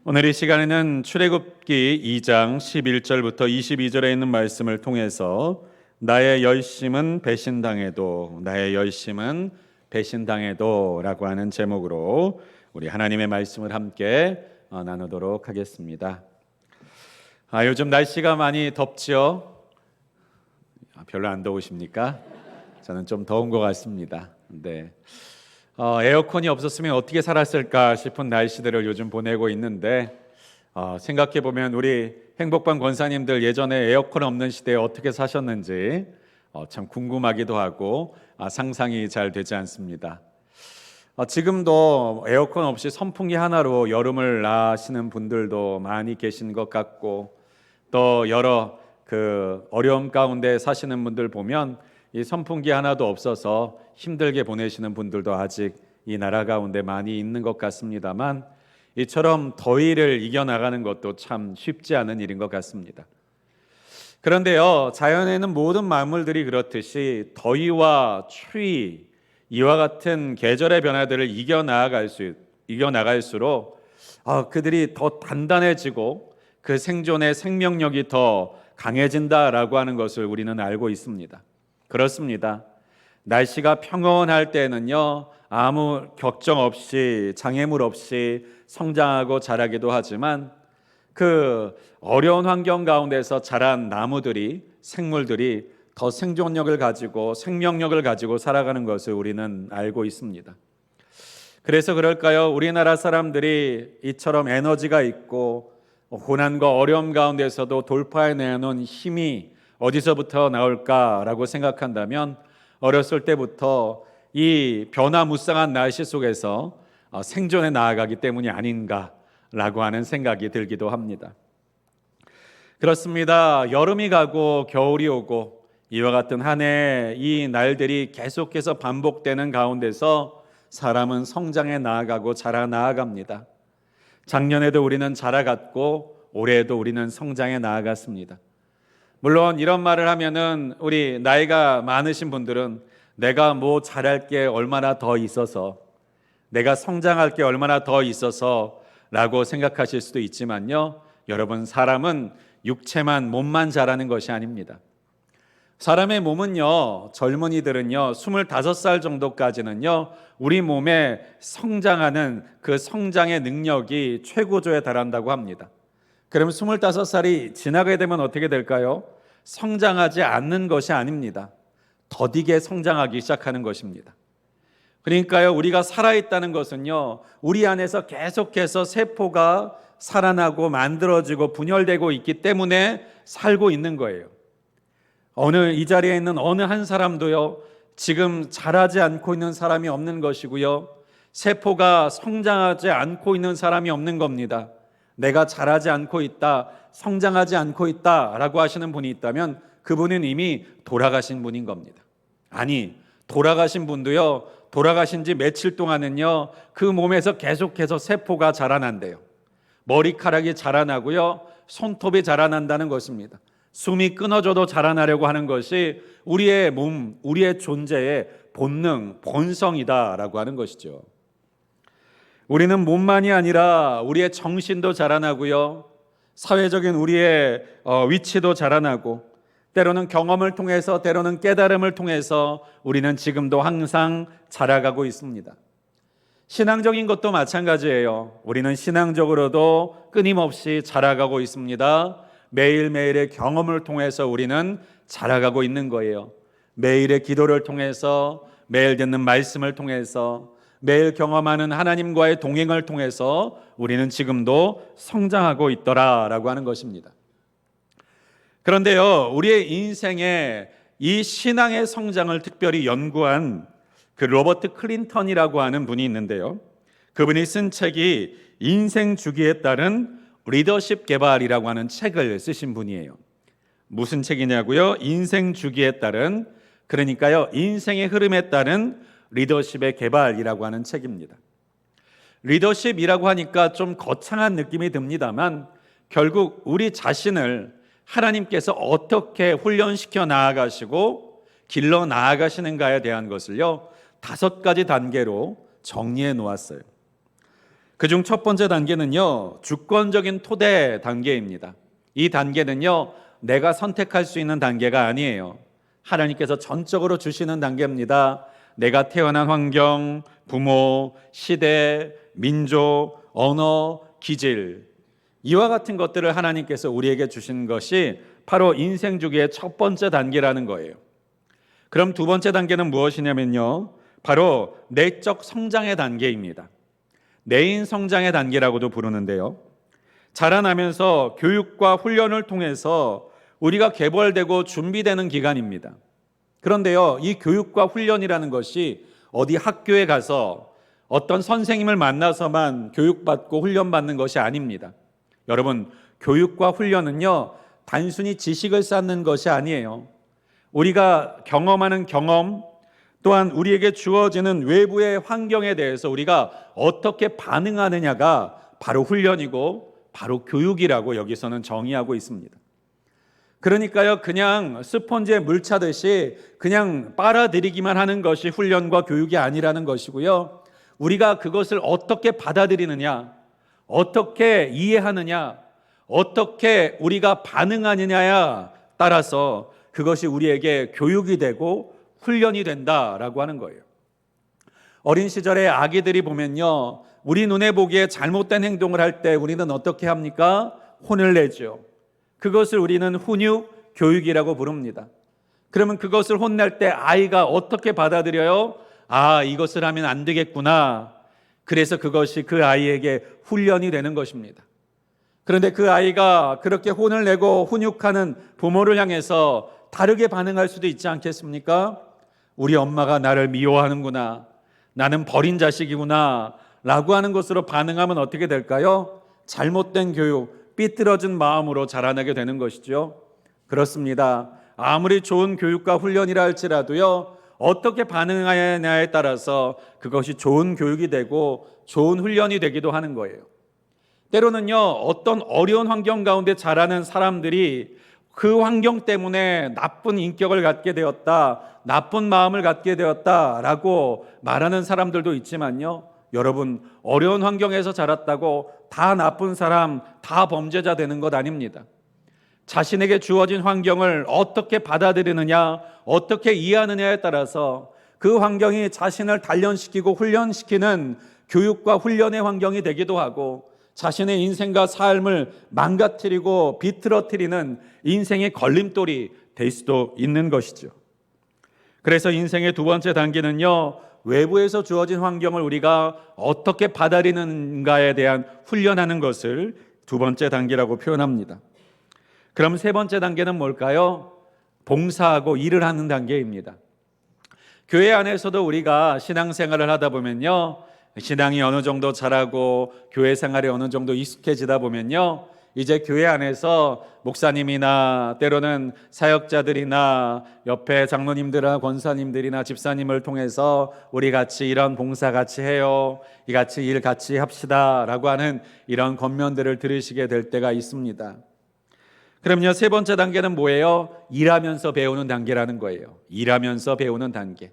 오늘 이 시간에는 출애굽기 2장 11절부터 22절에 있는 말씀을 통해서 나의 열심은 배신당해도 라고 하는 제목으로 우리 하나님의 말씀을 함께 나누도록 하겠습니다. 요즘 날씨가 많이 덥지요? 별로 안 더우십니까? 저는 좀 더운 것 같습니다. 네. 에어컨이 없었으면 어떻게 살았을까 싶은 날씨들을 요즘 보내고 있는데 생각해보면 우리 행복반 권사님들 예전에 에어컨 없는 시대에 어떻게 사셨는지 참 궁금하기도 하고 상상이 잘 되지 않습니다. 지금도 에어컨 없이 선풍기 하나로 여름을 나시는 분들도 많이 계신 것 같고, 또 여러 어려움 가운데 사시는 분들 보면 이 선풍기 하나도 없어서 힘들게 보내시는 분들도 아직 이 나라 가운데 많이 있는 것 같습니다만, 이처럼 더위를 이겨나가는 것도 참 쉽지 않은 일인 것 같습니다. 그런데요, 자연에는 모든 만물들이 그렇듯이 더위와 추위, 이와 같은 계절의 변화들을 이겨나갈수록 그들이 더 단단해지고 그 생존의 생명력이 더 강해진다라고 하는 것을 우리는 알고 있습니다. 그렇습니다. 날씨가 평온할 때는요, 아무 걱정 없이, 장애물 없이 성장하고 자라기도 하지만 그 어려운 환경 가운데서 자란 나무들이, 생물들이 더 생존력을 가지고 생명력을 가지고 살아가는 것을 우리는 알고 있습니다. 그래서 그럴까요? 우리나라 사람들이 이처럼 에너지가 있고 고난과 어려움 가운데서도 돌파해내는 힘이 어디서부터 나올까라고 생각한다면, 어렸을 때부터 이 변화무쌍한 날씨 속에서 생존해 나아가기 때문이 아닌가라고 하는 생각이 들기도 합니다. 그렇습니다. 여름이 가고 겨울이 오고 이와 같은 한 해 이 날들이 계속해서 반복되는 가운데서 사람은 성장해 나아가고 자라 나아갑니다. 작년에도 우리는 자라갔고 올해에도 우리는 성장해 나아갔습니다. 물론 이런 말을 하면은 우리 나이가 많으신 분들은 내가 뭐 잘할 게 얼마나 더 있어서, 내가 성장할 게 얼마나 더 있어서 라고 생각하실 수도 있지만요, 여러분, 사람은 육체만, 몸만 자라는 것이 아닙니다. 사람의 몸은요, 젊은이들은요 25살 정도까지는요 우리 몸에 성장하는 그 성장의 능력이 최고조에 달한다고 합니다. 그럼 25살이 지나게 되면 어떻게 될까요? 성장하지 않는 것이 아닙니다. 더디게 성장하기 시작하는 것입니다. 그러니까요, 우리가 살아있다는 것은요, 우리 안에서 계속해서 세포가 살아나고 만들어지고 분열되고 있기 때문에 살고 있는 거예요. 이 자리에 있는 어느 한 사람도요, 지금 자라지 않고 있는 사람이 없는 것이고요, 세포가 성장하지 않고 있는 사람이 없는 겁니다. 내가 자라지 않고 있다, 성장하지 않고 있다라고 하시는 분이 있다면 그분은 이미 돌아가신 분인 겁니다. 아니, 돌아가신 분도요, 돌아가신 지 며칠 동안은요 그 몸에서 계속해서 세포가 자라난대요. 머리카락이 자라나고요, 손톱이 자라난다는 것입니다. 숨이 끊어져도 자라나려고 하는 것이 우리의 몸, 우리의 존재의 본능, 본성이다라고 하는 것이죠. 우리는 몸만이 아니라 우리의 정신도 자라나고요, 사회적인 우리의 위치도 자라나고, 때로는 경험을 통해서, 때로는 깨달음을 통해서 우리는 지금도 항상 자라가고 있습니다. 신앙적인 것도 마찬가지예요. 우리는 신앙적으로도 끊임없이 자라가고 있습니다. 매일매일의 경험을 통해서 우리는 자라가고 있는 거예요. 매일의 기도를 통해서, 매일 듣는 말씀을 통해서, 매일 경험하는 하나님과의 동행을 통해서 우리는 지금도 성장하고 있더라라고 하는 것입니다. 그런데요, 우리의 인생에 이 신앙의 성장을 특별히 연구한 그 로버트 클린턴이라고 하는 분이 있는데요, 그분이 쓴 책이 인생 주기에 따른 리더십 개발이라고 하는 책을 쓰신 분이에요. 무슨 책이냐고요? 인생 주기에 따른, 그러니까요 인생의 흐름에 따른 리더십의 개발이라고 하는 책입니다. 리더십이라고 하니까 좀 거창한 느낌이 듭니다만, 결국 우리 자신을 하나님께서 어떻게 훈련시켜 나아가시고 길러 나아가시는가에 대한 것을요 5가지 단계로 정리해 놓았어요. 그중 첫 번째 단계는요, 주권적인 토대 단계입니다. 이 단계는요, 내가 선택할 수 있는 단계가 아니에요. 하나님께서 전적으로 주시는 단계입니다. 내가 태어난 환경, 부모, 시대, 민족, 언어, 기질, 이와 같은 것들을 하나님께서 우리에게 주신 것이 바로 인생 주기의 첫 번째 단계라는 거예요. 그럼 두 번째 단계는 무엇이냐면요, 바로 내적 성장의 단계입니다. 내인 성장의 단계라고도 부르는데요, 자라나면서 교육과 훈련을 통해서 우리가 개발되고 준비되는 기간입니다. 그런데요, 이 교육과 훈련이라는 것이 어디 학교에 가서 어떤 선생님을 만나서만 교육받고 훈련받는 것이 아닙니다. 여러분, 교육과 훈련은요, 단순히 지식을 쌓는 것이 아니에요. 우리가 경험하는 경험, 또한 우리에게 주어지는 외부의 환경에 대해서 우리가 어떻게 반응하느냐가 바로 훈련이고 바로 교육이라고 여기서는 정의하고 있습니다. 그러니까요, 그냥 스펀지에 물 차듯이 그냥 빨아들이기만 하는 것이 훈련과 교육이 아니라는 것이고요, 우리가 그것을 어떻게 받아들이느냐, 어떻게 이해하느냐, 어떻게 우리가 반응하느냐에 따라서 그것이 우리에게 교육이 되고 훈련이 된다라고 하는 거예요. 어린 시절에 아기들이 보면요, 우리 눈에 보기에 잘못된 행동을 할 때 우리는 어떻게 합니까? 혼을 내죠. 그것을 우리는 훈육, 교육이라고 부릅니다. 그러면 그것을 혼낼 때 아이가 어떻게 받아들여요? 아, 이것을 하면 안 되겠구나. 그래서 그것이 그 아이에게 훈련이 되는 것입니다. 그런데 그 아이가 그렇게 혼을 내고 훈육하는 부모를 향해서 다르게 반응할 수도 있지 않겠습니까? 우리 엄마가 나를 미워하는구나, 나는 버린 자식이구나 라고 하는 것으로 반응하면 어떻게 될까요? 잘못된 교육, 삐뚤어진 마음으로 자라나게 되는 것이죠. 그렇습니다. 아무리 좋은 교육과 훈련이라 할지라도요, 어떻게 반응하느냐에 따라서 그것이 좋은 교육이 되고 좋은 훈련이 되기도 하는 거예요. 때로는요, 어떤 어려운 환경 가운데 자라는 사람들이 그 환경 때문에 나쁜 인격을 갖게 되었다, 나쁜 마음을 갖게 되었다라고 말하는 사람들도 있지만요, 여러분, 어려운 환경에서 자랐다고 다 나쁜 사람, 다 범죄자 되는 것 아닙니다. 자신에게 주어진 환경을 어떻게 받아들이느냐, 어떻게 이해하느냐에 따라서 그 환경이 자신을 단련시키고 훈련시키는 교육과 훈련의 환경이 되기도 하고, 자신의 인생과 삶을 망가뜨리고 비틀어뜨리는 인생의 걸림돌이 될 수도 있는 것이죠. 그래서 인생의 두 번째 단계는요, 외부에서 주어진 환경을 우리가 어떻게 받아들이는가에 대한 훈련하는 것을 두 번째 단계라고 표현합니다. 그럼 세 번째 단계는 뭘까요? 봉사하고 일을 하는 단계입니다. 교회 안에서도 우리가 신앙생활을 하다 보면요, 신앙이 어느 정도 자라고 교회 생활이 어느 정도 익숙해지다 보면요, 이제 교회 안에서 목사님이나 때로는 사역자들이나 옆에 장로님들이나 권사님들이나 집사님을 통해서 우리 같이 이런 봉사 같이 해요, 이 같이 일 같이 합시다 라고 하는 이런 권면들을 들으시게 될 때가 있습니다. 그럼요, 세 번째 단계는 뭐예요? 일하면서 배우는 단계라는 거예요. 일하면서 배우는 단계.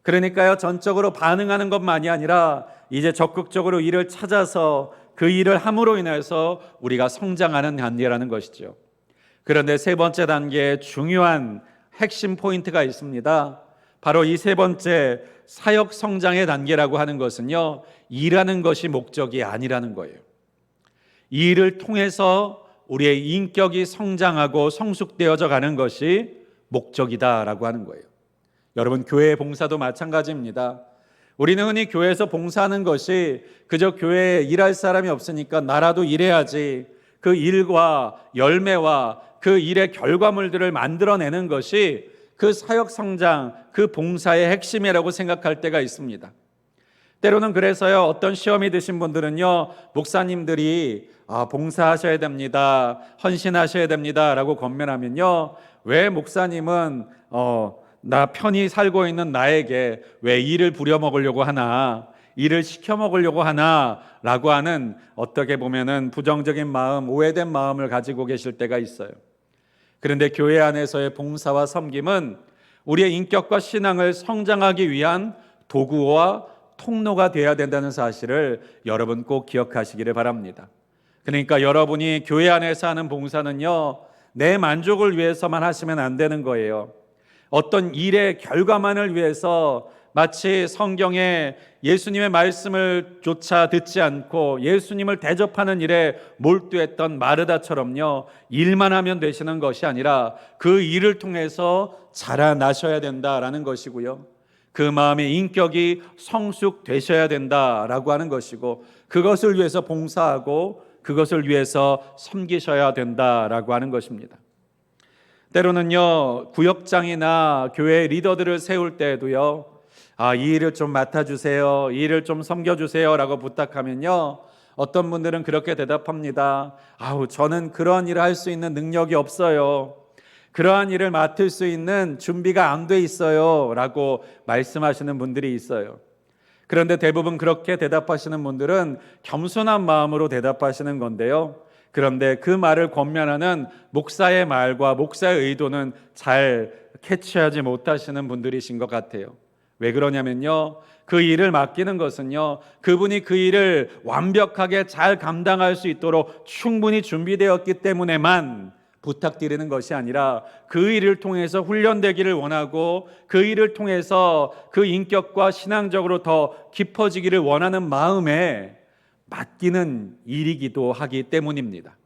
그러니까요, 전적으로 반응하는 것만이 아니라 이제 적극적으로 일을 찾아서 그 일을 함으로 인해서 우리가 성장하는 단계라는 것이죠. 그런데 세 번째 단계에 중요한 핵심 포인트가 있습니다. 바로 이 세 번째 사역 성장의 단계라고 하는 것은요, 일하는 것이 목적이 아니라는 거예요. 이 일을 통해서 우리의 인격이 성장하고 성숙되어져 가는 것이 목적이다라고 하는 거예요. 여러분, 교회 봉사도 마찬가지입니다. 우리는 흔히 교회에서 봉사하는 것이 그저 교회에 일할 사람이 없으니까 나라도 일해야지, 그 일과 열매와 그 일의 결과물들을 만들어내는 것이 그 사역 성장, 그 봉사의 핵심이라고 생각할 때가 있습니다. 때로는 그래서요, 어떤 시험이 드신 분들은요, 목사님들이 봉사하셔야 됩니다, 헌신하셔야 됩니다 라고 권면하면요, 왜 목사님은 나 편히 살고 있는 나에게 왜 일을 부려먹으려고 하나, 일을 시켜먹으려고 하나 라고 하는, 어떻게 보면은 부정적인 마음, 오해된 마음을 가지고 계실 때가 있어요. 그런데 교회 안에서의 봉사와 섬김은 우리의 인격과 신앙을 성장하기 위한 도구와 통로가 되어야 된다는 사실을 여러분 꼭 기억하시기를 바랍니다. 그러니까 여러분이 교회 안에서 하는 봉사는요, 내 만족을 위해서만 하시면 안 되는 거예요. 어떤 일의 결과만을 위해서 마치 성경에 예수님의 말씀을 조차 듣지 않고 예수님을 대접하는 일에 몰두했던 마르다처럼요, 일만 하면 되시는 것이 아니라 그 일을 통해서 자라나셔야 된다라는 것이고요, 그 마음의 인격이 성숙되셔야 된다라고 하는 것이고, 그것을 위해서 봉사하고 그것을 위해서 섬기셔야 된다라고 하는 것입니다. 때로는요, 구역장이나 교회 리더들을 세울 때에도요, 이 일을 좀 맡아주세요, 이 일을 좀 섬겨주세요 라고 부탁하면요, 어떤 분들은 그렇게 대답합니다. 저는 그러한 일을 할 수 있는 능력이 없어요, 그러한 일을 맡을 수 있는 준비가 안 돼 있어요 라고 말씀하시는 분들이 있어요. 그런데 대부분 그렇게 대답하시는 분들은 겸손한 마음으로 대답하시는 건데요, 그런데 그 말을 권면하는 목사의 말과 목사의 의도는 잘 캐치하지 못하시는 분들이신 것 같아요. 왜 그러냐면요, 그 일을 맡기는 것은요, 그분이 그 일을 완벽하게 잘 감당할 수 있도록 충분히 준비되었기 때문에만 부탁드리는 것이 아니라, 그 일을 통해서 훈련되기를 원하고 그 일을 통해서 그 인격과 신앙적으로 더 깊어지기를 원하는 마음에 맡기는 일이기도 하기 때문입니다.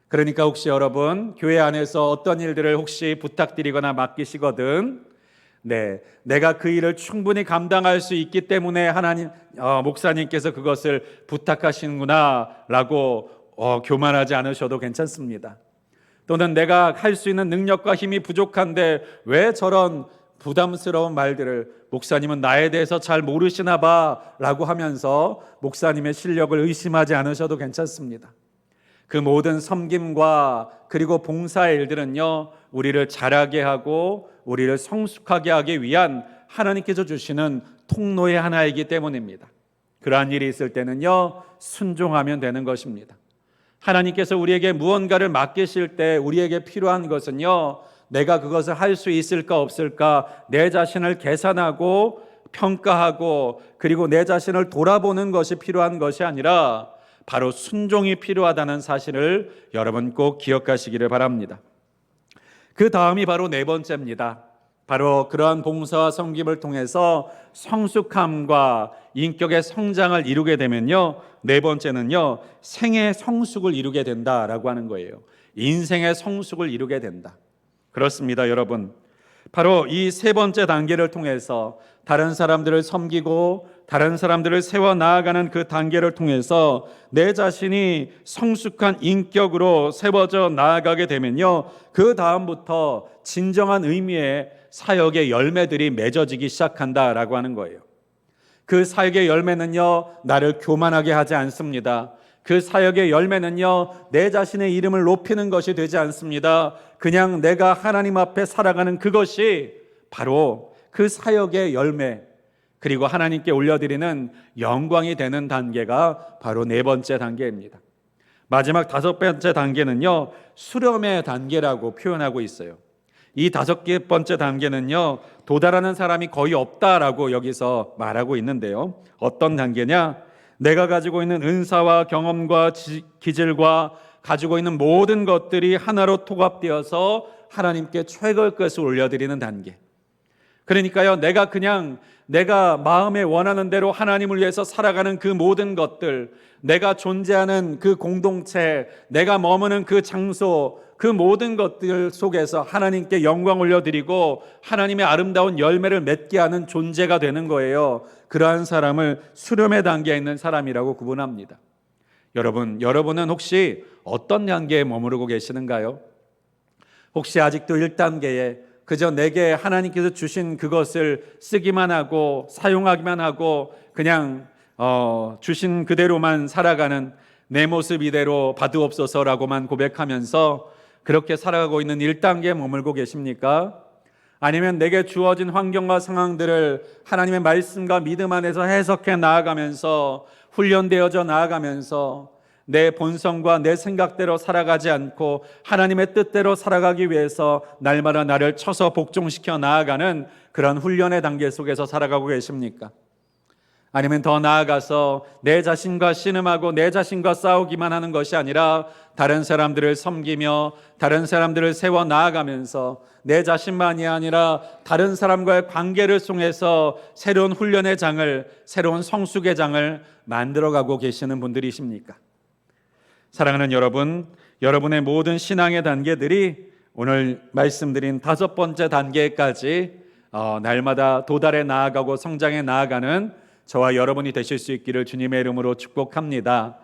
그러니까 혹시 여러분 교회 안에서 어떤 일들을 혹시 부탁드리거나 맡기시거든, 내가 그 일을 충분히 감당할 수 있기 때문에 목사님께서 그것을 부탁하시는구나 라고 교만하지 않으셔도 괜찮습니다. 또는 내가 할 수 있는 능력과 힘이 부족한데 왜 저런 부담스러운 말들을, 목사님은 나에 대해서 잘 모르시나 봐 라고 하면서 목사님의 실력을 의심하지 않으셔도 괜찮습니다. 그 모든 섬김과 그리고 봉사의 일들은요, 우리를 자라게 하고 우리를 성숙하게 하기 위한 하나님께서 주시는 통로의 하나이기 때문입니다. 그러한 일이 있을 때는요, 순종하면 되는 것입니다. 하나님께서 우리에게 무언가를 맡기실 때 우리에게 필요한 것은요, 내가 그것을 할 수 있을까 없을까 내 자신을 계산하고 평가하고 그리고 내 자신을 돌아보는 것이 필요한 것이 아니라 바로 순종이 필요하다는 사실을 여러분 꼭 기억하시기를 바랍니다. 그 다음이 바로 네 번째입니다. 바로 그러한 봉사와 섬김을 통해서 성숙함과 인격의 성장을 이루게 되면요, 네 번째는요, 생의 성숙을 이루게 된다라고 하는 거예요. 인생의 성숙을 이루게 된다. 그렇습니다, 여러분. 바로 이 세 번째 단계를 통해서 다른 사람들을 섬기고 다른 사람들을 세워 나아가는 그 단계를 통해서 내 자신이 성숙한 인격으로 세워져 나아가게 되면요, 그 다음부터 진정한 의미의 사역의 열매들이 맺어지기 시작한다라고 하는 거예요. 그 사역의 열매는요, 나를 교만하게 하지 않습니다. 그 사역의 열매는요, 내 자신의 이름을 높이는 것이 되지 않습니다. 그냥 내가 하나님 앞에 살아가는 그것이 바로 그 사역의 열매, 그리고 하나님께 올려드리는 영광이 되는 단계가 바로 네 번째 단계입니다. 마지막 다섯 번째 단계는요, 수렴의 단계라고 표현하고 있어요. 이 다섯 번째 단계는요, 도달하는 사람이 거의 없다라고 여기서 말하고 있는데요, 어떤 단계냐? 내가 가지고 있는 은사와 경험과 기질과 가지고 있는 모든 것들이 하나로 통합되어서 하나님께 최고의 것을 올려드리는 단계. 그러니까요, 내가 마음에 원하는 대로 하나님을 위해서 살아가는 그 모든 것들, 내가 존재하는 그 공동체, 내가 머무는 그 장소, 그 모든 것들 속에서 하나님께 영광 올려드리고 하나님의 아름다운 열매를 맺게 하는 존재가 되는 거예요. 그러한 사람을 수렴의 단계에 있는 사람이라고 구분합니다. 여러분은 혹시 어떤 단계에 머무르고 계시는가요? 혹시 아직도 1단계에 그저 내게 하나님께서 주신 그것을 쓰기만 하고 사용하기만 하고 그냥 주신 그대로만 살아가는 내 모습 이대로 받으옵소서라고만 고백하면서 그렇게 살아가고 있는 1단계에 머물고 계십니까? 아니면 내게 주어진 환경과 상황들을 하나님의 말씀과 믿음 안에서 해석해 나아가면서 훈련되어져 나아가면서 내 본성과 내 생각대로 살아가지 않고 하나님의 뜻대로 살아가기 위해서 날마다 나를 쳐서 복종시켜 나아가는 그런 훈련의 단계 속에서 살아가고 계십니까? 아니면 더 나아가서 내 자신과 씨름하고 내 자신과 싸우기만 하는 것이 아니라 다른 사람들을 섬기며 다른 사람들을 세워 나아가면서 내 자신만이 아니라 다른 사람과의 관계를 통해서 새로운 훈련의 장을, 새로운 성숙의 장을 만들어가고 계시는 분들이십니까? 사랑하는 여러분, 여러분의 모든 신앙의 단계들이 오늘 말씀드린 5번째 단계까지 날마다 도달해 나아가고 성장해 나아가는 저와 여러분이 되실 수 있기를 주님의 이름으로 축복합니다.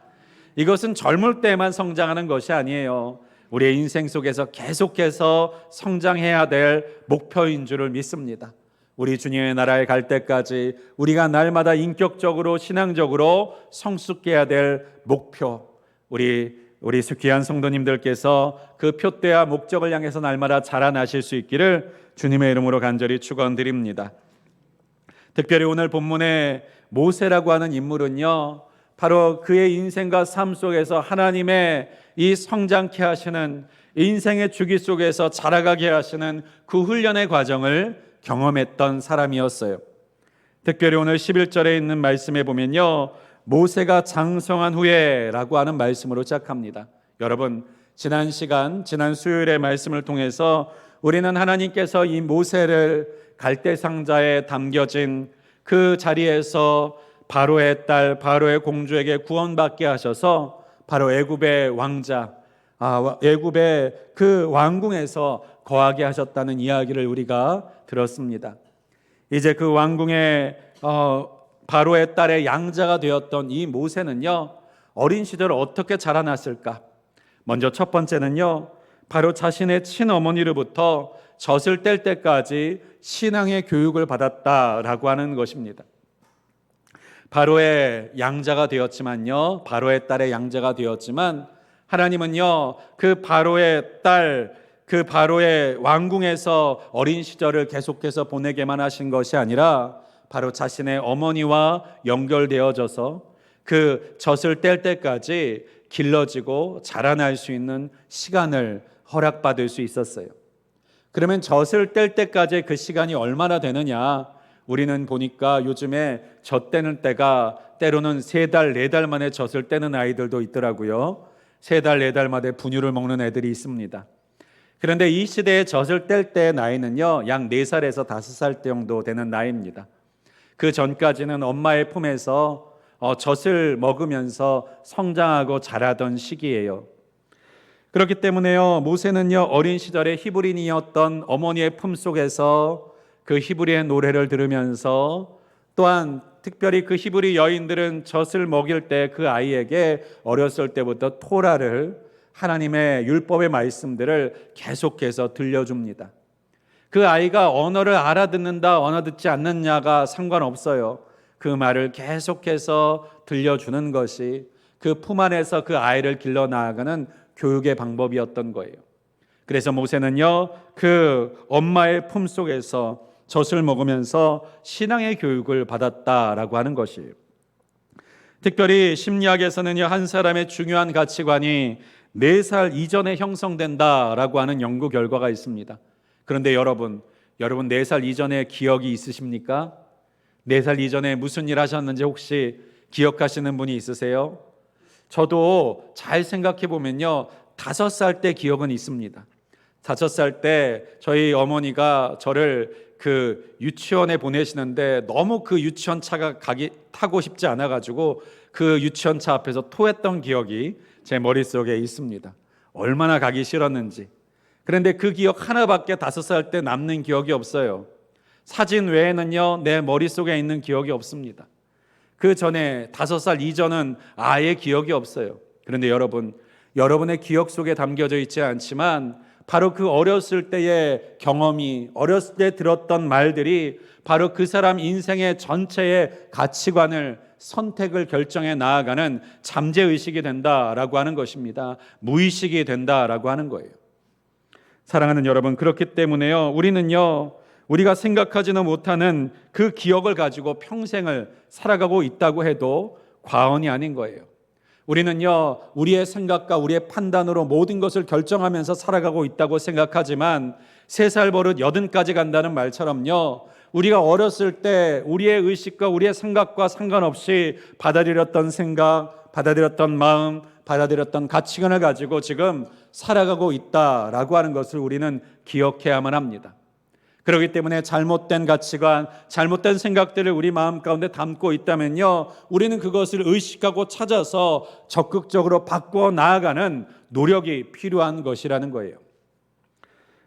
이것은 젊을 때만 성장하는 것이 아니에요. 우리의 인생 속에서 계속해서 성장해야 될 목표인 줄을 믿습니다. 우리 주님의 나라에 갈 때까지 우리가 날마다 인격적으로 신앙적으로 성숙해야 될 목표, 우리 귀한 성도님들께서 그 표대와 목적을 향해서 날마다 자라나실 수 있기를 주님의 이름으로 간절히 축원드립니다. 특별히 오늘 본문의 모세라고 하는 인물은요, 바로 그의 인생과 삶 속에서 하나님의 이 성장케 하시는 인생의 주기 속에서 자라가게 하시는 그 훈련의 과정을 경험했던 사람이었어요. 특별히 오늘 11절에 있는 말씀에 보면요, 모세가 장성한 후에 라고 하는 말씀으로 시작합니다. 여러분, 지난 수요일의 말씀을 통해서 우리는 하나님께서 이 모세를 갈대상자에 담겨진 그 자리에서 바로의 딸, 바로의 공주에게 구원받게 하셔서 바로 애굽의 왕자, 애굽의 그 왕궁에서 거하게 하셨다는 이야기를 우리가 들었습니다. 이제 그 왕궁의 바로의 딸의 양자가 되었던 이 모세는요, 어린 시절 어떻게 자라났을까? 먼저 첫 번째는요, 바로 자신의 친어머니로부터 젖을 뗄 때까지 신앙의 교육을 받았다라고 하는 것입니다. 바로의 양자가 되었지만요, 바로의 딸의 양자가 되었지만 하나님은요, 그 바로의 딸, 그 바로의 왕궁에서 어린 시절을 계속해서 보내게만 하신 것이 아니라 바로 자신의 어머니와 연결되어져서 그 젖을 뗄 때까지 길러지고 자라날 수 있는 시간을 허락받을 수 있었어요. 그러면 젖을 뗄 때까지 그 시간이 얼마나 되느냐? 우리는 보니까 요즘에 젖 떼는 때가 때로는 3달, 4달 만에 젖을 떼는 아이들도 있더라고요. 3달, 4달 만에 분유를 먹는 애들이 있습니다. 그런데 이 시대에 젖을 뗄 때의 나이는요, 약 4살에서 5살 정도 되는 나이입니다. 그 전까지는 엄마의 품에서 젖을 먹으면서 성장하고 자라던 시기예요. 그렇기 때문에요, 모세는요, 어린 시절에 히브리인이었던 어머니의 품 속에서 그 히브리의 노래를 들으면서, 또한 특별히 그 히브리 여인들은 젖을 먹일 때 그 아이에게 어렸을 때부터 토라를, 하나님의 율법의 말씀들을 계속해서 들려줍니다. 그 아이가 언어를 알아듣는다, 알아듣지 않느냐가 상관없어요. 그 말을 계속해서 들려주는 것이 그 품 안에서 그 아이를 길러 나아가는 교육의 방법이었던 거예요. 그래서 모세는요, 그 엄마의 품 속에서 젖을 먹으면서 신앙의 교육을 받았다라고 하는 것이에요. 특별히 심리학에서는요, 한 사람의 중요한 가치관이 4살 이전에 형성된다라고 하는 연구 결과가 있습니다. 그런데 여러분 4살 이전에 기억이 있으십니까? 4살 이전에 무슨 일 하셨는지 혹시 기억하시는 분이 있으세요? 저도 잘 생각해 보면요, 5살 때 기억은 있습니다. 5살 때 저희 어머니가 저를 그 유치원에 보내시는데 너무 그 유치원 차가 타고 싶지 않아가지고 그 유치원 차 앞에서 토했던 기억이 제 머릿속에 있습니다. 얼마나 가기 싫었는지. 그런데 그 기억 하나밖에 5살 때 남는 기억이 없어요. 사진 외에는요, 내 머릿속에 있는 기억이 없습니다. 그 전에 5살 이전은 아예 기억이 없어요. 그런데 여러분의 기억 속에 담겨져 있지 않지만 바로 그 어렸을 때의 경험이, 어렸을 때 들었던 말들이 바로 그 사람 인생의 전체의 가치관을, 선택을 결정해 나아가는 잠재의식이 된다라고 하는 것입니다. 무의식이 된다라고 하는 거예요. 사랑하는 여러분, 그렇기 때문에요, 우리가 생각하지는 못하는 그 기억을 가지고 평생을 살아가고 있다고 해도 과언이 아닌 거예요. 우리는요, 우리의 생각과 우리의 판단으로 모든 것을 결정하면서 살아가고 있다고 생각하지만 3살 버릇 80까지 간다는 말처럼요, 우리가 어렸을 때 우리의 의식과 우리의 생각과 상관없이 받아들였던 생각, 받아들였던 마음, 받아들였던 가치관을 가지고 지금 살아가고 있다라고 하는 것을 우리는 기억해야만 합니다. 그렇기 때문에 잘못된 가치관, 잘못된 생각들을 우리 마음 가운데 담고 있다면요, 우리는 그것을 의식하고 찾아서 적극적으로 바꾸어 나아가는 노력이 필요한 것이라는 거예요.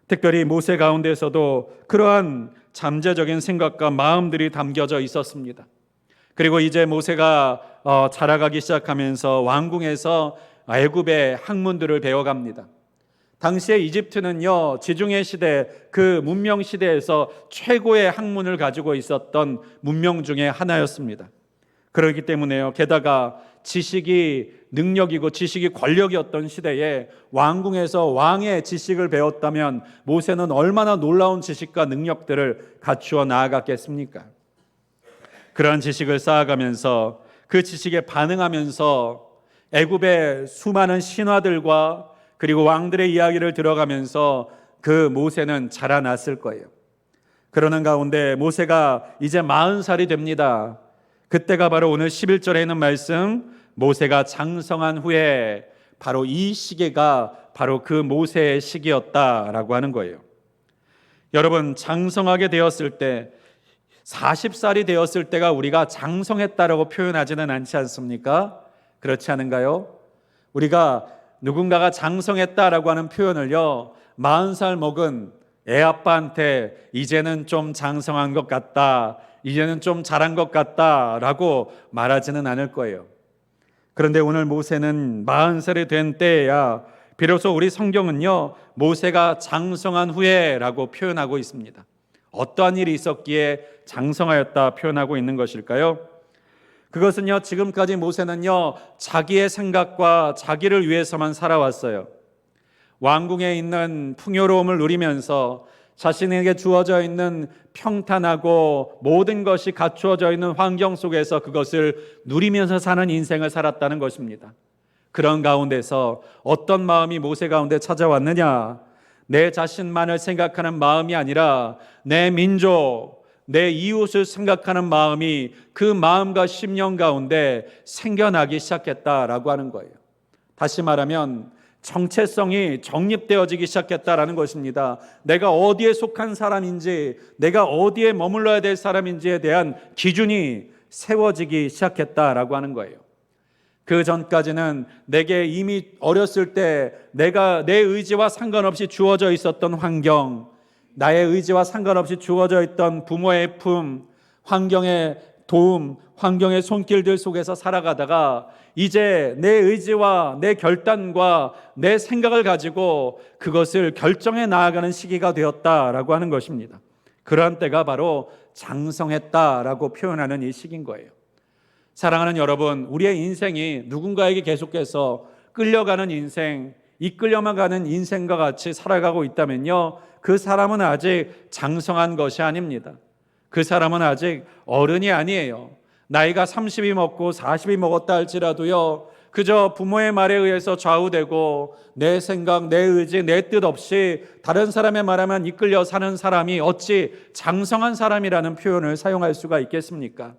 특별히 모세 가운데서도 그러한 잠재적인 생각과 마음들이 담겨져 있었습니다. 그리고 이제 모세가 자라가기 시작하면서 왕궁에서 애굽의 학문들을 배워갑니다. 당시에 이집트는요, 지중해 시대, 그 문명 시대에서 최고의 학문을 가지고 있었던 문명 중에 하나였습니다. 그렇기 때문에요, 게다가 지식이 능력이고 지식이 권력이었던 시대에 왕궁에서 왕의 지식을 배웠다면 모세는 얼마나 놀라운 지식과 능력들을 갖추어 나아갔겠습니까? 그러한 지식을 쌓아가면서 그 지식에 반응하면서 애굽의 수많은 신화들과 그리고 왕들의 이야기를 들어가면서 그 모세는 자라났을 거예요. 그러는 가운데 모세가 이제 40살이 됩니다. 그때가 바로 오늘 11절에 있는 말씀, 모세가 장성한 후에 바로 이 시기가 바로 그 모세의 시기였다라고 하는 거예요. 여러분, 장성하게 되었을 때 40살이 되었을 때가 우리가 장성했다라고 표현하지는 않지 않습니까? 그렇지 않은가요? 우리가 누군가가 장성했다라고 하는 표현을요, 40살 먹은 애아빠한테 이제는 좀 장성한 것 같다, 이제는 좀 자란 것 같다라고 말하지는 않을 거예요. 그런데 오늘 모세는 40살이 된 때에야 비로소 우리 성경은요, 모세가 장성한 후에라고 표현하고 있습니다. 어떠한 일이 있었기에 장성하였다 표현하고 있는 것일까요? 그것은요, 지금까지 모세는요, 자기의 생각과 자기를 위해서만 살아왔어요. 왕궁에 있는 풍요로움을 누리면서 자신에게 주어져 있는 평탄하고 모든 것이 갖추어져 있는 환경 속에서 그것을 누리면서 사는 인생을 살았다는 것입니다. 그런 가운데서 어떤 마음이 모세 가운데 찾아왔느냐? 내 자신만을 생각하는 마음이 아니라 내 민족, 내 이웃을 생각하는 마음이 그 마음과 심령 가운데 생겨나기 시작했다라고 하는 거예요. 다시 말하면 정체성이 정립되어지기 시작했다라는 것입니다. 내가 어디에 속한 사람인지, 내가 어디에 머물러야 될 사람인지에 대한 기준이 세워지기 시작했다라고 하는 거예요. 그 전까지는 내게 이미 어렸을 때 내가 내 의지와 상관없이 주어져 있었던 환경, 나의 의지와 상관없이 주어져 있던 부모의 품, 환경의 도움, 환경의 손길들 속에서 살아가다가 이제 내 의지와 내 결단과 내 생각을 가지고 그것을 결정해 나아가는 시기가 되었다라고 하는 것입니다. 그러한 때가 바로 장성했다라고 표현하는 이 시기인 거예요. 사랑하는 여러분, 우리의 인생이 누군가에게 계속해서 끌려가는 인생, 이끌려만 가는 인생과 같이 살아가고 있다면요, 그 사람은 아직 장성한 것이 아닙니다. 그 사람은 아직 어른이 아니에요. 나이가 30이 먹고 40이 먹었다 할지라도요, 그저 부모의 말에 의해서 좌우되고 내 생각, 내 의지, 내 뜻 없이 다른 사람의 말에만 이끌려 사는 사람이 어찌 장성한 사람이라는 표현을 사용할 수가 있겠습니까?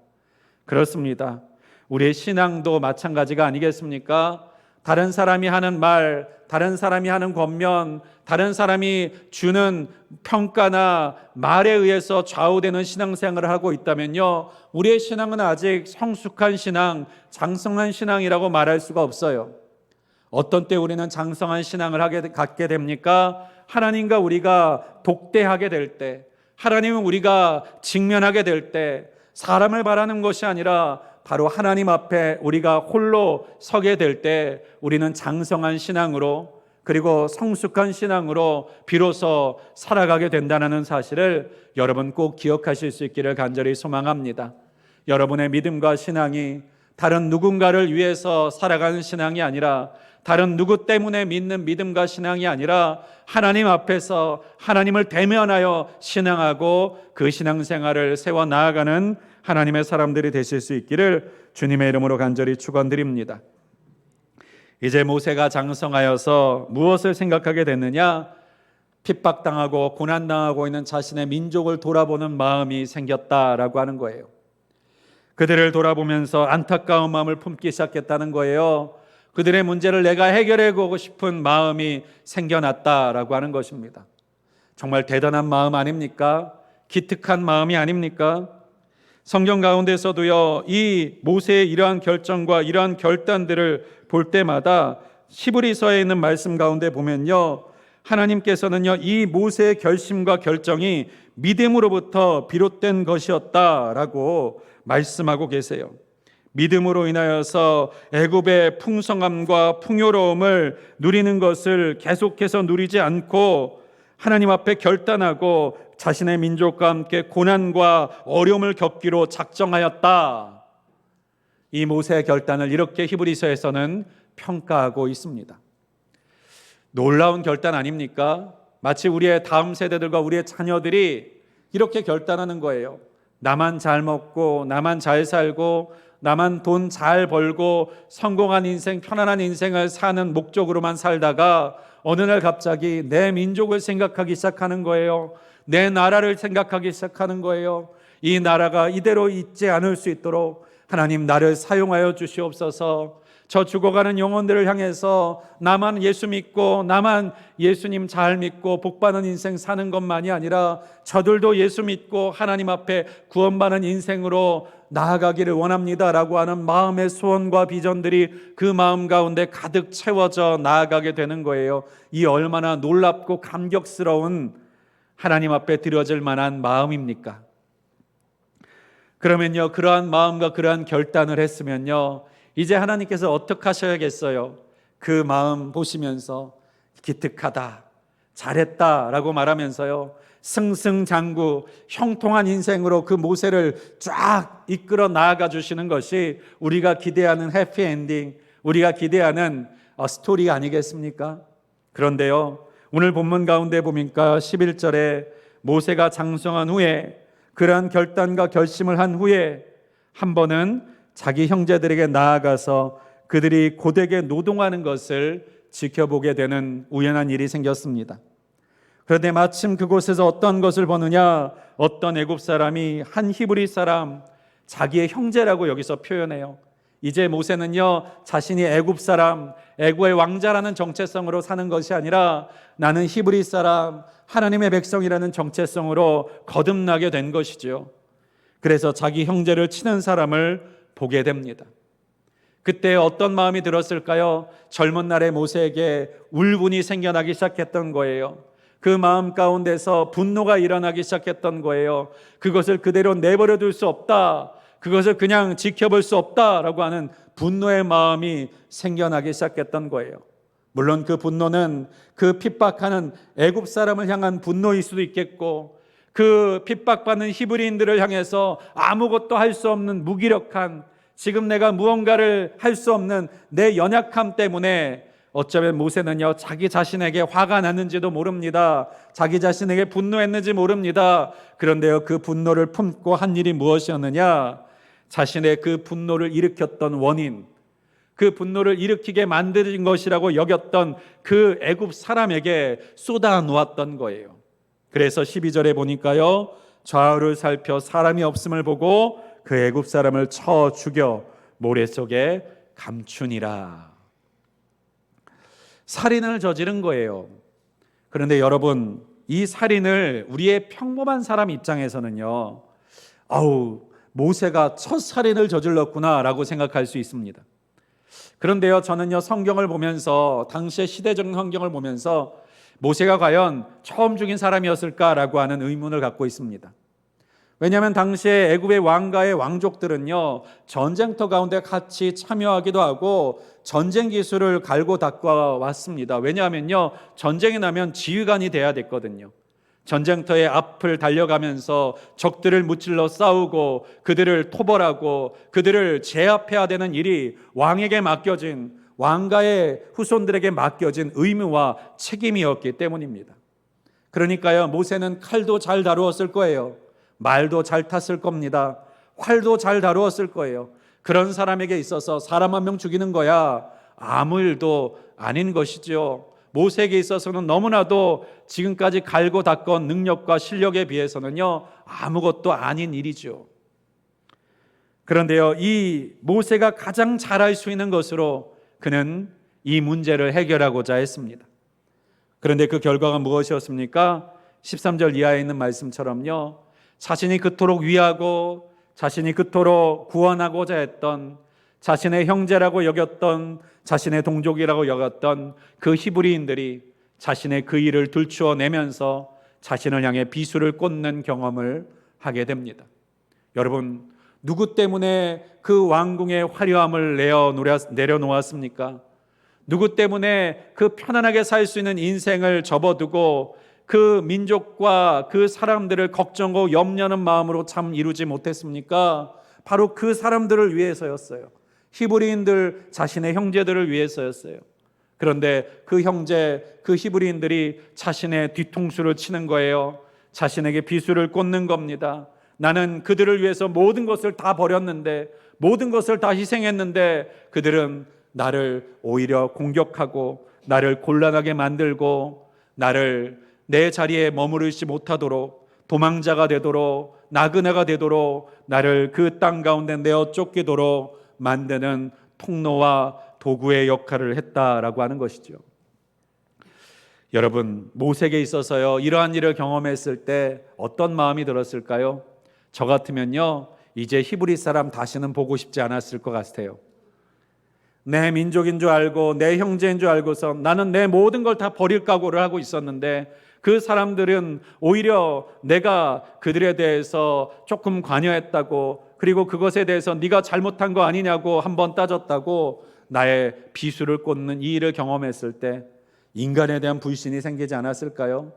그렇습니다. 우리의 신앙도 마찬가지가 아니겠습니까? 다른 사람이 하는 말, 다른 사람이 하는 권면, 다른 사람이 주는 평가나 말에 의해서 좌우되는 신앙생활을 하고 있다면요, 우리의 신앙은 아직 성숙한 신앙, 장성한 신앙이라고 말할 수가 없어요. 어떤 때 우리는 장성한 신앙을 갖게 됩니까? 하나님과 우리가 독대하게 될 때, 하나님은 우리가 직면하게 될 때, 사람을 바라는 것이 아니라 바로 하나님 앞에 우리가 홀로 서게 될 때 우리는 장성한 신앙으로, 그리고 성숙한 신앙으로 비로소 살아가게 된다는 사실을 여러분 꼭 기억하실 수 있기를 간절히 소망합니다. 여러분의 믿음과 신앙이 다른 누군가를 위해서 살아가는 신앙이 아니라, 다른 누구 때문에 믿는 믿음과 신앙이 아니라 하나님 앞에서 하나님을 대면하여 신앙하고 그 신앙생활을 세워 나아가는 하나님의 사람들이 되실 수 있기를 주님의 이름으로 간절히 축원드립니다. 이제 모세가 장성하여서 무엇을 생각하게 됐느냐? 핍박당하고 고난당하고 있는 자신의 민족을 돌아보는 마음이 생겼다라고 하는 거예요. 그들을 돌아보면서 안타까운 마음을 품기 시작했다는 거예요. 그들의 문제를 내가 해결해 보고 싶은 마음이 생겨났다라고 하는 것입니다. 정말 대단한 마음 아닙니까? 기특한 마음이 아닙니까? 성경 가운데서도요, 이 모세의 이러한 결정과 이러한 결단들을 볼 때마다 히브리서에 있는 말씀 가운데 보면요, 하나님께서는요, 이 모세의 결심과 결정이 믿음으로부터 비롯된 것이었다라고 말씀하고 계세요. 믿음으로 인하여서 애굽의 풍성함과 풍요로움을 누리는 것을 계속해서 누리지 않고 하나님 앞에 결단하고 자신의 민족과 함께 고난과 어려움을 겪기로 작정하였다. 이 모세의 결단을 이렇게 히브리서에서는 평가하고 있습니다. 놀라운 결단 아닙니까? 마치 우리의 다음 세대들과 우리의 자녀들이 이렇게 결단하는 거예요. 나만 잘 먹고 나만 잘 살고 나만 돈 잘 벌고 성공한 인생, 편안한 인생을 사는 목적으로만 살다가 어느 날 갑자기 내 민족을 생각하기 시작하는 거예요. 내 나라를 생각하기 시작하는 거예요. 이 나라가 이대로 있지 않을 수 있도록 하나님 나를 사용하여 주시옵소서. 저 죽어가는 영혼들을 향해서 나만 예수 믿고 나만 예수님 잘 믿고 복받는 인생 사는 것만이 아니라 저들도 예수 믿고 하나님 앞에 구원받는 인생으로 나아가기를 원합니다라고 하는 마음의 소원과 비전들이 그 마음 가운데 가득 채워져 나아가게 되는 거예요. 이 얼마나 놀랍고 감격스러운 하나님 앞에 드려질 만한 마음입니까? 그러면요, 그러한 마음과 그러한 결단을 했으면요, 이제 하나님께서 어떻게 하셔야겠어요? 그 마음 보시면서 기특하다, 잘했다라고 말하면서요, 승승장구 형통한 인생으로 그 모세를 쫙 이끌어 나아가 주시는 것이 우리가 기대하는 해피엔딩, 우리가 기대하는 스토리 아니겠습니까? 그런데요, 오늘 본문 가운데 보니까 11절에 모세가 장성한 후에, 그러한 결단과 결심을 한 후에 한 번은 자기 형제들에게 나아가서 그들이 고되게 노동하는 것을 지켜보게 되는 우연한 일이 생겼습니다. 그런데 마침 그곳에서 어떤 것을 보느냐, 어떤 애굽 사람이 한 히브리 사람, 자기의 형제라고 여기서 표현해요. 이제 모세는요, 자신이 애굽 사람, 애굽의 왕자라는 정체성으로 사는 것이 아니라 나는 히브리 사람, 하나님의 백성이라는 정체성으로 거듭나게 된 것이죠. 그래서 자기 형제를 치는 사람을 보게 됩니다. 그때 어떤 마음이 들었을까요? 젊은 날의 모세에게 울분이 생겨나기 시작했던 거예요. 그 마음 가운데서 분노가 일어나기 시작했던 거예요. 그것을 그대로 내버려 둘 수 없다, 그것을 그냥 지켜볼 수 없다라고 하는 분노의 마음이 생겨나기 시작했던 거예요. 물론 그 분노는 그 핍박하는 애굽 사람을 향한 분노일 수도 있겠고, 그 핍박받는 히브리인들을 향해서 아무것도 할 수 없는 무기력한, 지금 내가 무언가를 할 수 없는 내 연약함 때문에 어쩌면 모세는요, 자기 자신에게 화가 났는지도 모릅니다. 자기 자신에게 분노했는지 모릅니다. 그런데요, 그 분노를 품고 한 일이 무엇이었느냐? 자신의 그 분노를 일으켰던 원인, 그 분노를 일으키게 만든 것이라고 여겼던 그 애굽 사람에게 쏟아 놓았던 거예요. 그래서 12절에 보니까요, 좌우를 살펴 사람이 없음을 보고 그 애굽 사람을 쳐 죽여 모래 속에 감추니라. 살인을 저지른 거예요. 그런데 여러분, 이 살인을 우리의 평범한 사람 입장에서는요, 모세가 첫 살인을 저질렀구나라고 생각할 수 있습니다. 그런데요, 저는요, 성경을 보면서, 당시의 시대적 환경을 보면서 모세가 과연 처음 죽인 사람이었을까라고 하는 의문을 갖고 있습니다. 왜냐하면 당시에 애굽의 왕가의 왕족들은요, 전쟁터 가운데 같이 참여하기도 하고 전쟁 기술을 갈고 닦아 왔습니다. 왜냐하면요, 전쟁이 나면 지휘관이 돼야 됐거든요. 전쟁터의 앞을 달려가면서 적들을 무찔러 싸우고 그들을 토벌하고 그들을 제압해야 되는 일이 왕에게 맡겨진, 왕가의 후손들에게 맡겨진 의무와 책임이었기 때문입니다. 그러니까요, 모세는 칼도 잘 다루었을 거예요. 말도 잘 탔을 겁니다. 활도 잘 다루었을 거예요. 그런 사람에게 있어서 사람 한 명 죽이는 거야 아무 일도 아닌 것이죠. 모세에게 있어서는 너무나도 지금까지 갈고 닦은 능력과 실력에 비해서는요, 아무것도 아닌 일이죠. 그런데요, 이 모세가 가장 잘할 수 있는 것으로 그는 이 문제를 해결하고자 했습니다. 그런데 그 결과가 무엇이었습니까? 13절 이하에 있는 말씀처럼요, 자신이 그토록 위하고 자신이 그토록 구원하고자 했던, 자신의 형제라고 여겼던, 자신의 동족이라고 여겼던 그 히브리인들이 자신의 그 일을 들추어내면서 자신을 향해 비수를 꽂는 경험을 하게 됩니다. 여러분, 누구 때문에 그 왕궁의 화려함을 내려놓았습니까? 누구 때문에 그 편안하게 살 수 있는 인생을 접어두고 그 민족과 그 사람들을 걱정하고 염려하는 마음으로 참 이루지 못했습니까? 바로 그 사람들을 위해서였어요. 히브리인들 자신의 형제들을 위해서였어요. 그런데 그 형제, 그 히브리인들이 자신의 뒤통수를 치는 거예요. 자신에게 비수를 꽂는 겁니다. 나는 그들을 위해서 모든 것을 다 버렸는데, 모든 것을 다 희생했는데 그들은 나를 오히려 공격하고 나를 곤란하게 만들고 나를 내 자리에 머무르지 못하도록, 도망자가 되도록, 나그네가 되도록, 나를 그 땅 가운데 내어 쫓기도록 만드는 통로와 도구의 역할을 했다라고 하는 것이죠. 여러분, 모세에게 있어서요, 이러한 일을 경험했을 때 어떤 마음이 들었을까요? 저 같으면요, 이제 히브리 사람 다시는 보고 싶지 않았을 것 같아요. 내 민족인 줄 알고 내 형제인 줄 알고서 나는 내 모든 걸 다 버릴 각오를 하고 있었는데, 그 사람들은 오히려 내가 그들에 대해서 조금 관여했다고, 그리고 그것에 대해서 네가 잘못한 거 아니냐고 한번 따졌다고 나의 비수를 꽂는 이 일을 경험했을 때 인간에 대한 불신이 생기지 않았을까요?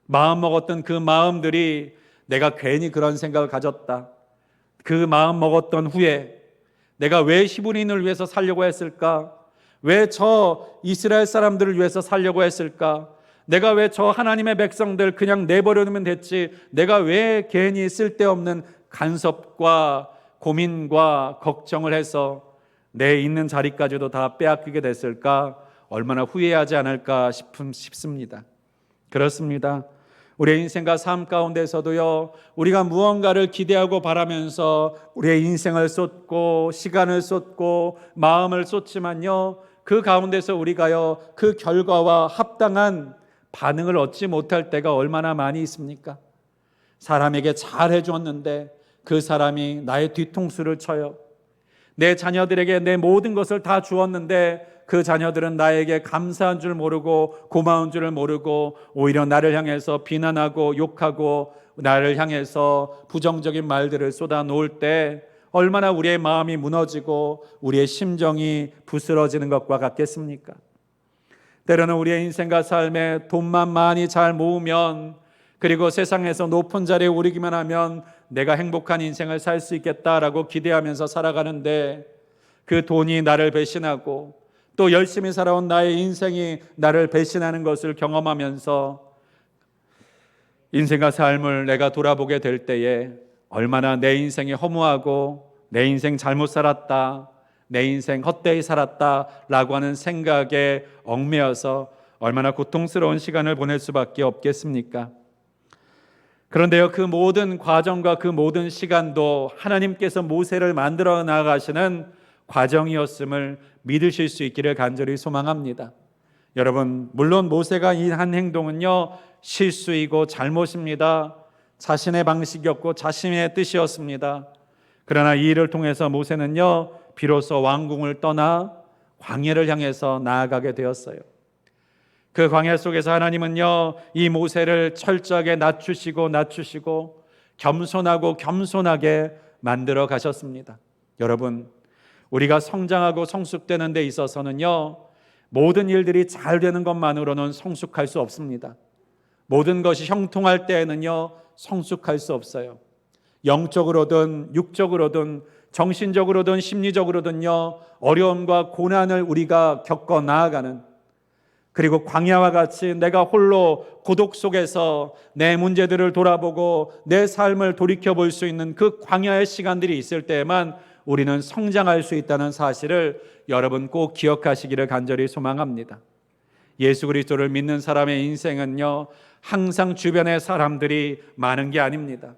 마음 먹었던 그 마음들이 내가 괜히 그런 생각을 가졌다, 그 마음 먹었던 후에 내가 왜 히브리인을 위해서 살려고 했을까? 왜 저 이스라엘 사람들을 위해서 살려고 했을까? 내가 왜 저 하나님의 백성들 그냥 내버려두면 됐지, 내가 왜 괜히 쓸데없는 간섭과 고민과 걱정을 해서 내 있는 자리까지도 다 빼앗기게 됐을까? 얼마나 후회하지 않을까 싶습니다. 그렇습니다. 우리의 인생과 삶 가운데서도요, 우리가 무언가를 기대하고 바라면서 우리의 인생을 쏟고 시간을 쏟고 마음을 쏟지만요, 그 가운데서 우리가요, 그 결과와 합당한 반응을 얻지 못할 때가 얼마나 많이 있습니까? 사람에게 잘 해주었는데 그 사람이 나의 뒤통수를 쳐요. 내 자녀들에게 내 모든 것을 다 주었는데 그 자녀들은 나에게 감사한 줄 모르고 고마운 줄을 모르고 오히려 나를 향해서 비난하고 욕하고 나를 향해서 부정적인 말들을 쏟아놓을 때 얼마나 우리의 마음이 무너지고 우리의 심정이 부스러지는 것과 같겠습니까? 때로는 우리의 인생과 삶에 돈만 많이 잘 모으면, 그리고 세상에서 높은 자리에 오르기만 하면 내가 행복한 인생을 살 수 있겠다라고 기대하면서 살아가는데, 그 돈이 나를 배신하고 또 열심히 살아온 나의 인생이 나를 배신하는 것을 경험하면서 인생과 삶을 내가 돌아보게 될 때에 얼마나 내 인생이 허무하고 내 인생 잘못 살았다, 내 인생 헛되이 살았다라고 하는 생각에 얽매여서 얼마나 고통스러운 시간을 보낼 수밖에 없겠습니까? 그런데요, 그 모든 과정과 그 모든 시간도 하나님께서 모세를 만들어 나가시는 과정이었음을 믿으실 수 있기를 간절히 소망합니다. 여러분, 물론 모세가 이 한 행동은요, 실수이고 잘못입니다. 자신의 방식이었고 자신의 뜻이었습니다. 그러나 이 일을 통해서 모세는요, 비로소 왕궁을 떠나 광야를 향해서 나아가게 되었어요. 그 광야 속에서 하나님은요, 이 모세를 철저하게 낮추시고 겸손하고 겸손하게 만들어 가셨습니다. 여러분, 우리가 성장하고 성숙되는 데 있어서는요, 모든 일들이 잘 되는 것만으로는 성숙할 수 없습니다. 모든 것이 형통할 때에는요, 성숙할 수 없어요. 영적으로든 육적으로든 정신적으로든 심리적으로든요, 어려움과 고난을 우리가 겪어 나아가는, 그리고 광야와 같이 내가 홀로 고독 속에서 내 문제들을 돌아보고 내 삶을 돌이켜볼 수 있는 그 광야의 시간들이 있을 때에만 우리는 성장할 수 있다는 사실을 여러분 꼭 기억하시기를 간절히 소망합니다. 예수 그리스도를 믿는 사람의 인생은요, 항상 주변에 사람들이 많은 게 아닙니다.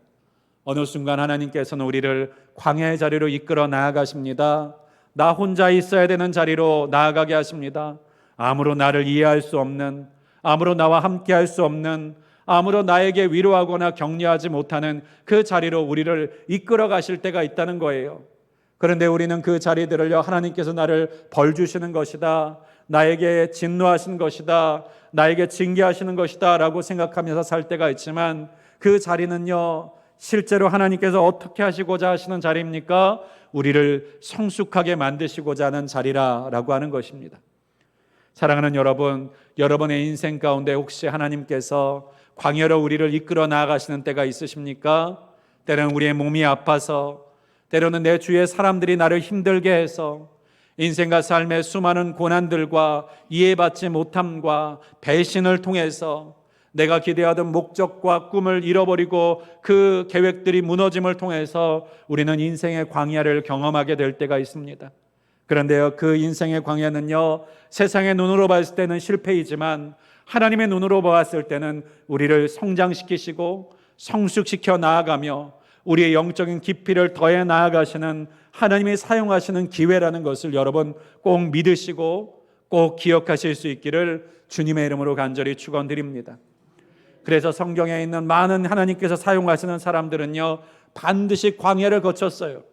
어느 순간 하나님께서는 우리를 광야의 자리로 이끌어 나아가십니다. 나 혼자 있어야 되는 자리로 나아가게 하십니다. 아무로 나를 이해할 수 없는, 아무로 나와 함께 할 수 없는, 아무로 나에게 위로하거나 격려하지 못하는 그 자리로 우리를 이끌어 가실 때가 있다는 거예요. 그런데 우리는 그 자리들을요, 하나님께서 나를 벌 주시는 것이다, 나에게 진노하시는 것이다, 나에게 징계하시는 것이다 라고 생각하면서 살 때가 있지만, 그 자리는요, 실제로 하나님께서 어떻게 하시고자 하시는 자리입니까? 우리를 성숙하게 만드시고자 하는 자리라고 하는 것입니다. 사랑하는 여러분, 여러분의 인생 가운데 혹시 하나님께서 광야로 우리를 이끌어 나아가시는 때가 있으십니까? 때로는 우리의 몸이 아파서, 때로는 내 주위의 사람들이 나를 힘들게 해서, 인생과 삶의 수많은 고난들과 이해받지 못함과 배신을 통해서 내가 기대하던 목적과 꿈을 잃어버리고 그 계획들이 무너짐을 통해서 우리는 인생의 광야를 경험하게 될 때가 있습니다. 그런데요, 그 인생의 광야는요, 세상의 눈으로 봤을 때는 실패이지만 하나님의 눈으로 보았을 때는 우리를 성장시키시고 성숙시켜 나아가며 우리의 영적인 깊이를 더해 나아가시는 하나님이 사용하시는 기회라는 것을 여러분 꼭 믿으시고 꼭 기억하실 수 있기를 주님의 이름으로 간절히 축원드립니다. 그래서 성경에 있는 많은 하나님께서 사용하시는 사람들은요, 반드시 광야를 거쳤어요.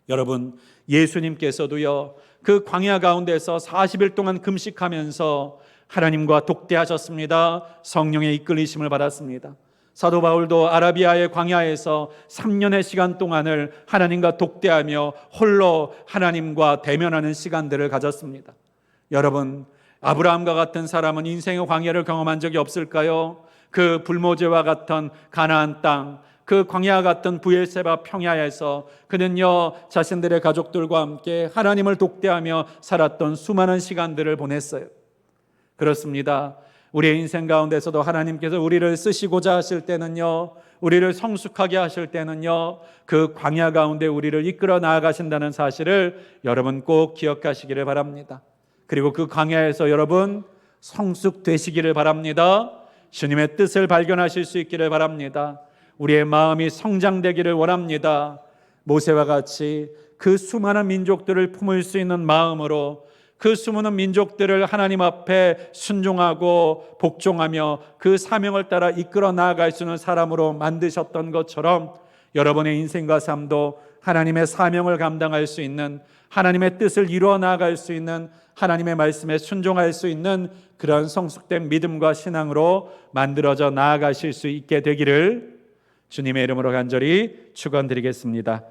여러분, 예수님께서도요, 그 광야 가운데서 40일 동안 금식하면서 하나님과 독대하셨습니다. 성령의 이끌리심을 받았습니다. 사도 바울도 아라비아의 광야에서 3년의 시간 동안을 하나님과 독대하며 홀로 하나님과 대면하는 시간들을 가졌습니다. 여러분, 아브라함과 같은 사람은 인생의 광야를 경험한 적이 없을까요? 그 불모제와 같은 가나안 땅, 그 광야 같은 브엘세바 평야에서 그는요, 자신들의 가족들과 함께 하나님을 독대하며 살았던 수많은 시간들을 보냈어요. 그렇습니다. 우리의 인생 가운데서도 하나님께서 우리를 쓰시고자 하실 때는요, 우리를 성숙하게 하실 때는요, 그 광야 가운데 우리를 이끌어 나아가신다는 사실을 여러분 꼭 기억하시기를 바랍니다. 그리고 그 광야에서 여러분 성숙되시기를 바랍니다. 주님의 뜻을 발견하실 수 있기를 바랍니다. 우리의 마음이 성장되기를 원합니다. 모세와 같이 그 수많은 민족들을 품을 수 있는 마음으로 그 수많은 민족들을 하나님 앞에 순종하고 복종하며 그 사명을 따라 이끌어 나아갈 수 있는 사람으로 만드셨던 것처럼 여러분의 인생과 삶도 하나님의 사명을 감당할 수 있는, 하나님의 뜻을 이루어 나아갈 수 있는, 하나님의 말씀에 순종할 수 있는 그런 성숙된 믿음과 신앙으로 만들어져 나아가실 수 있게 되기를 주님의 이름으로 간절히 축원드리겠습니다.